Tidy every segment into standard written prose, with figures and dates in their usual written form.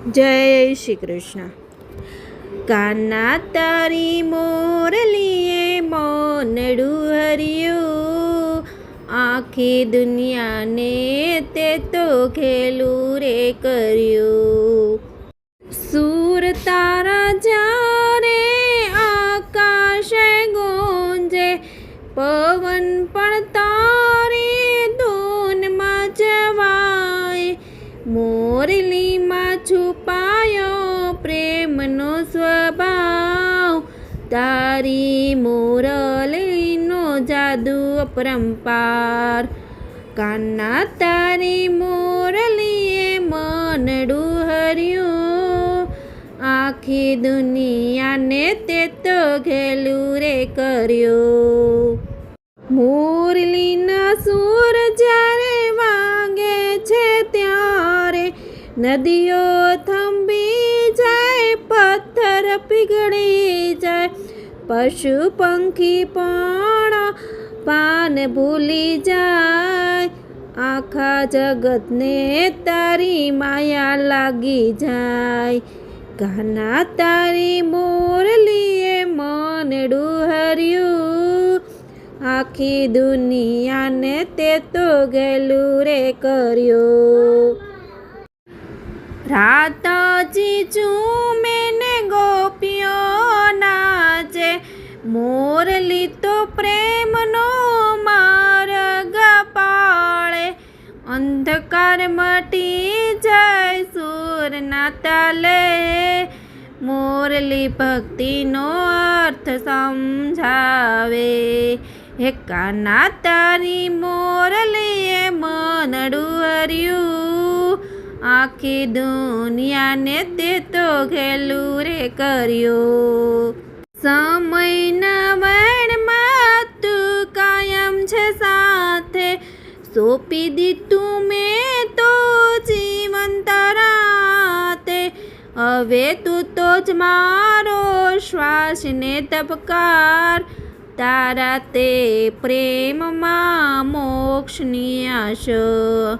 જય શ્રી કૃષ્ણ। કાના તારી મોરલીએ મોનડું હર્યું, આખી દુનિયાને તે તો ખેલું રે કર્યું। સૂર તારા જ્યારે આકાશે ગુંજે, પવન પણ તારી ધૂનમાં જવાય। મોરલીમાં છુપાયો પ્રેમનો સ્વભાવ, તારી મોરલીનો જાદુ અપરંપાર। કાના તારી મોરલીએ મનડું હર્યું, આખી દુનિયાને તે તો ઘેલું રે કર્યું। મોરલીના સૂર જ્યારે વાગે છે ત્યારે નદીઓ થંભી જાય, પથ્થર પીગળી જાય, પશુ પંખી પણ પાન ભૂલી જાય। આખા જગતને તારી માયા લાગી જાય। કાના તારી મોરલીએ મનડું હર્યું, આખી દુનિયાને તે તો ઘેલું રે કર્યું। રાત ઝૂમે ને ગોપીઓ નાચે, મોરલી તો પ્રેમનો માર્ગ પાળે। અંધકાર મટી જાય સૂરના તાલે, મોરલી ભક્તિનો અર્થ સમજાવે। હે કાના તારી મોરલીએ મનડું હર્યું, આખી દુનિયાને તે તો ઘેલું રે કર્યું। સમયના વહેણમાં તું કાયમ છે સાથે, સોંપી દીધું મેં તો જીવન તારાતે। હવે તું તો જ મારો શ્વાસ ને તબકાર, તારા તે પ્રેમમાં મોક્ષની આશા।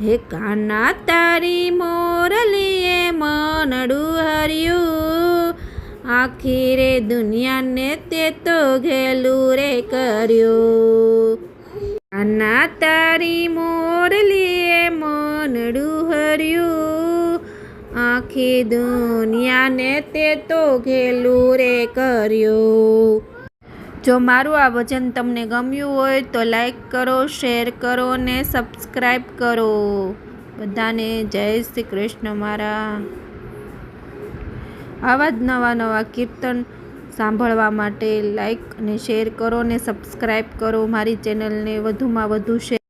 હે કાના તારી મોરલીએ મનડું હર્યું, આખી રે દુનિયાને તે તો ઘેલું રે કર્યું। કાના તારી મોરલીએ મનડું હર્યું, આખી દુનિયાને તે તો ઘેલું રે કર્યું। જો મારું આ વચન તમને ગમ્યું હોય તો લાઈક કરો, શેર કરો ને સબસ્ક્રાઈબ કરો। બધાને જય શ્રી કૃષ્ણ। મારા આવા જ નવા કીર્તન સાંભળવા માટે લાઈક અને શેર કરો ને સબસ્ક્રાઈબ કરો। મારી ચેનલને વધુમાં વધુ શેર